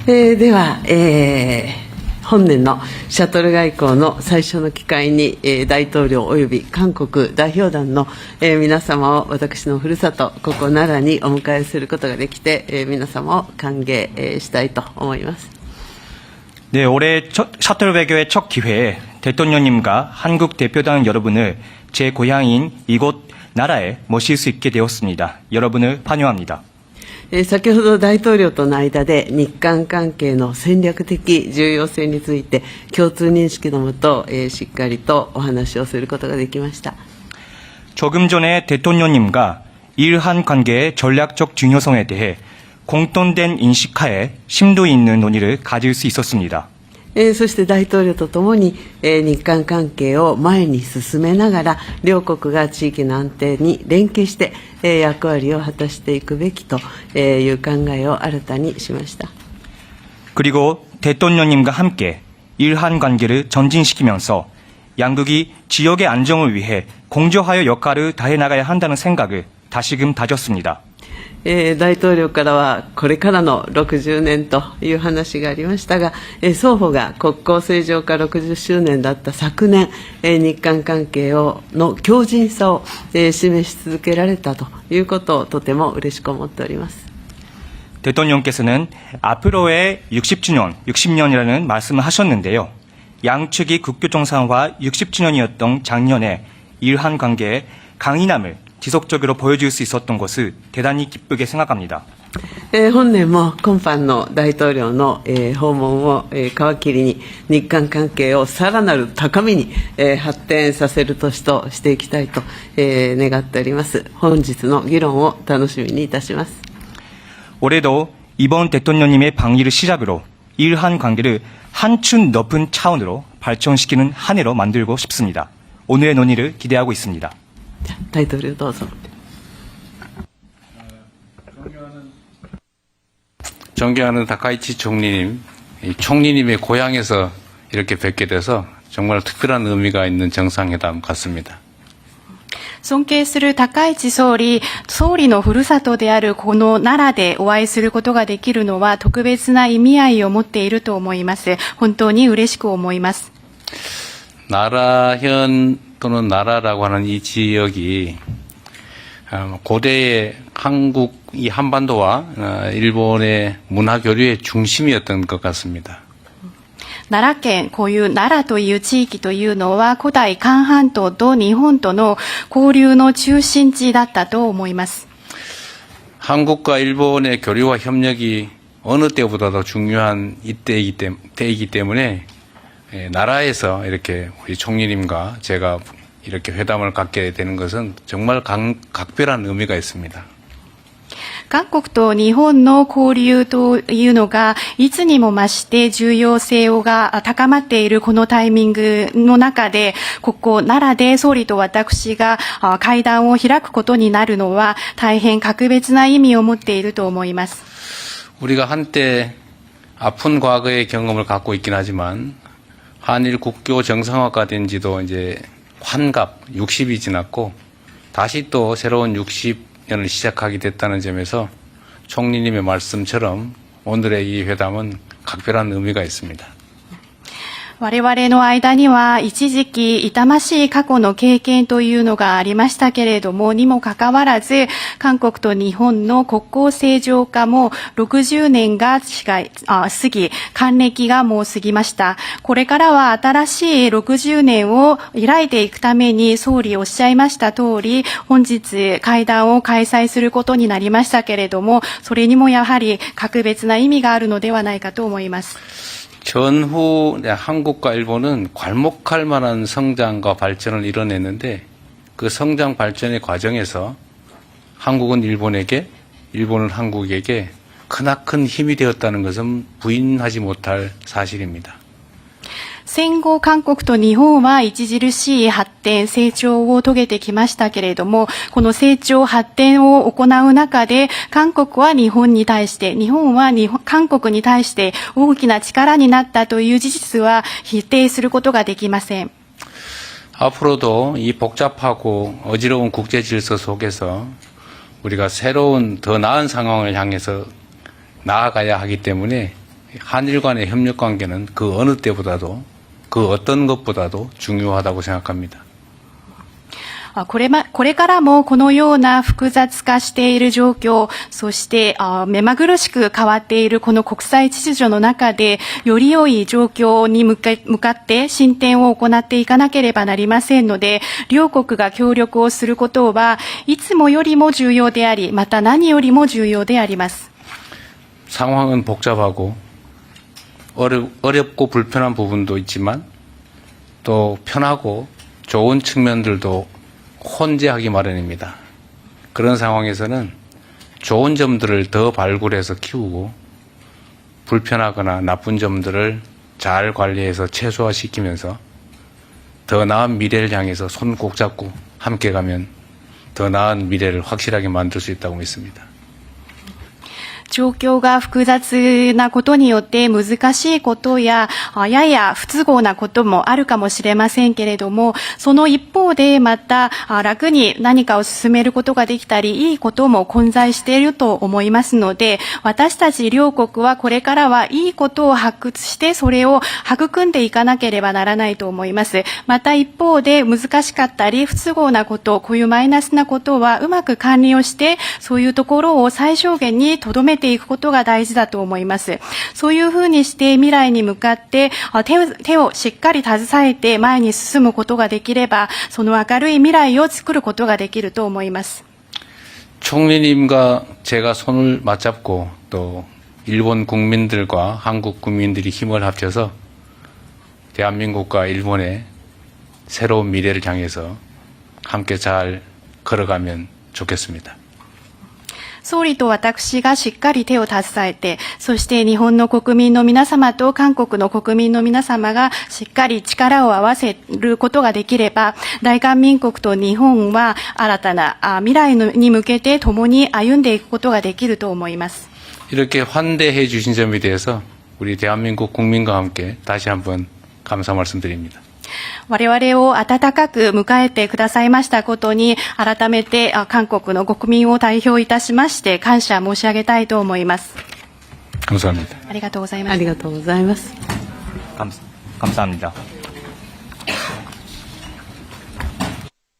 では、本年のシャトル外交の最初の機会に、大統領及び韓国代表団の、皆様を私のふるさと、ここ奈良にお迎えすることができて、皆様を歓迎、したいと思います。 네, 올해 셔틀 외교의 첫 기회에 대통령님과 한국 대표단 여러분을 제 고향인 이곳 나라에 모실 수 있게 되었습니다. 여러분을 환영합니다. 先ほど大統領との間で日韓関係の戦略的重要性について共通認識のもと、しっかりとお話をすることができました。 조금 전에 대통령님과 일한 관계의 전략적 중요성에 대해 공통된 인식하에 심도 있는 논의를 가질 수 있었습니다. そして大統領とともに、日韓関係を前に進めながら両国が地域の安定に連携して、役割を果たしていくべきという考えを新たにしました。 그리고 대통령님과 함께 일한 관계를 전진시키면서 양국이 지역의 안정을 위해 공조하여 역할을 다해 나가야 한다는 생각을 다시금 다졌습니다. 大統領からはこれからの60年という話がありましたが、双方が国交正常化60周年だった昨年、日韓関係の強靭さを示し続けられたということをとても嬉しく思っております。 대통령께서는 앞으로의 60년이라는 말씀을 하셨는데요. 양측이 국교 정상화 60주년이었던 작년에 일한 관계의 강인함을 지속적으로 보여줄 수 있었던 것을 대단히 기쁘게 생각합니다. 本年も今般の大統領の、訪問を、皮切りに日韓関係をさらなる高みに、発展させる年としていきたいと、願っております。本日の議論を楽しみにいたします。 올해도 이번 대통령님의 방위를 시작으로 일한 관계를 한층 높은 차원으로 발전시키는 한 해로 만들고 싶습니다. 오늘의 논의를 기대하고 있습니다. 大統領どうぞ。 존경하는 다카이치 총리님, 총리님의 고향에서 이렇게 뵙게 돼서 정말 특별한 의미가 있는 정상회담 같습니다. 尊敬する高市総理のふるさとであるこの奈良でお会いすることができるのは特別な意味合いを持っていると思います。本当に嬉しく思います。 나라현 또는 나라라고 하는 이 지역이 고대의 한국 이 한반도와 일본의 문화 교류의 중심이었던 것 같습니다. 奈良県、こういう奈良という地域というのは古代韓半島と日本との交流の中心地だったと思います。 한국과 일본의 교류와 협력이 어느 때보다도 중요한 때이기 때문에 나라에서 이렇게 우리 총리님과 제가 이렇게 회담을 갖게 되는 것은 정말 각별한 의미가 있습니다. 韓国と日本の交流というのがいつにも増して重要性が高まっているこのタイミングの中で、ここ奈良で総理と私が会談を開くことになるのは大変格別な意味を持っていると思います。 우리가 한때 아픈 과거의 경험을 갖고 있긴 하지만 한일 국교 정상화가 된 지도 이제 환갑 60이 지났고 다시 또 새로운 60년을 시작하게 됐다는 점에서 총리님의 말씀처럼 오늘의 이 회담은 각별한 의미가 있습니다. 我々の間には一時期痛ましい過去の経験というのがありましたけれども、にもかかわらず韓国と日本の国交正常化も60年が過ぎ、還暦がもう過ぎました。これからは新しい60年を開いていくために総理おっしゃいました通り、本日会談を開催することになりましたけれども、それにもやはり格別な意味があるのではないかと思います。 전후 한국과 일본은 괄목할 만한 성장과 발전을 이뤄냈는데 그 성장 발전의 과정에서 한국은 일본에게, 일본은 한국에게 크나큰 힘이 되었다는 것은 부인하지 못할 사실입니다. 戦後韓国と日本は著しい発展、成長を遂げてきましたけれども、この成長、発展を行う中で、韓国は日本に対して、日本は韓国に対して大きな力になったという事実は否定することができません。 앞으로도 이 복잡하고 어지러운 국제 질서 속에서 우리가 새로운 더 나은 상황을 향해서 나아가야 하기 때문에 한일 간의 협력 관계는 그 어느 때보다도 그 어떤 것보다도 중요하다고 생각합니다. これからもこのような複雑化している状況、そして目まぐるしく変わっているこの国際秩序の中で、より良い状況に向かって進展を行っていかなければなりませんので、両国が協力をすることはいつもよりも重要であり、また何よりも重要であります。 상황은 복잡하고 어렵고 불편한 부분도 있지만 또 편하고 좋은 측면들도 혼재하기 마련입니다. 그런 상황에서는 좋은 점들을 더 발굴해서 키우고 불편하거나 나쁜 점들을 잘 관리해서 최소화시키면서 더 나은 미래를 향해서 손 꼭 잡고 함께 가면 더 나은 미래를 확실하게 만들 수 있다고 믿습니다. 状況が複雑なことによって難しいことや、やや不都合なこともあるかもしれませんけれども、その一方でまた楽に何かを進めることができたり、いいことも混在していると思いますので、私たち両国はこれからはいいことを発掘して、それを育んでいかなければならないと思います。また一方で難しかったり、不都合なこと、こういうマイナスなことはうまく管理をして、そういうところを最小限に留めていくことが大事だと思います。そういうふうにして未来に向かって手をしっかり携えて前に進むことができれば、その明るい未来を作ることができると思います。 총리님과 제가 손을 맞잡고 또 일본 국민들과 한국 국민들이 힘을 합쳐서 대한민국과 일본의 새로운 미래를 향해서 함께 잘 걸어가면 좋겠습니다. 総理と私がしっかり手を携えて、そして日本の国民の皆様と韓国の国民の皆様がしっかり力を合わせることができれば、大韓民国と日本は新たな未来に向けて共に歩んでいくことができると思います。 이렇게 환대해 주신 점에 대해서 우리 대한민국 국민과 함께 다시 한번 감사 말씀드립니다. 我々を温かく迎えてくださいましたことに、改めて韓国の国民を代表いたしまして感謝申し上げたいと思います。 감사합니다. ありがとうございます。ありがとうございます。 감사합니다.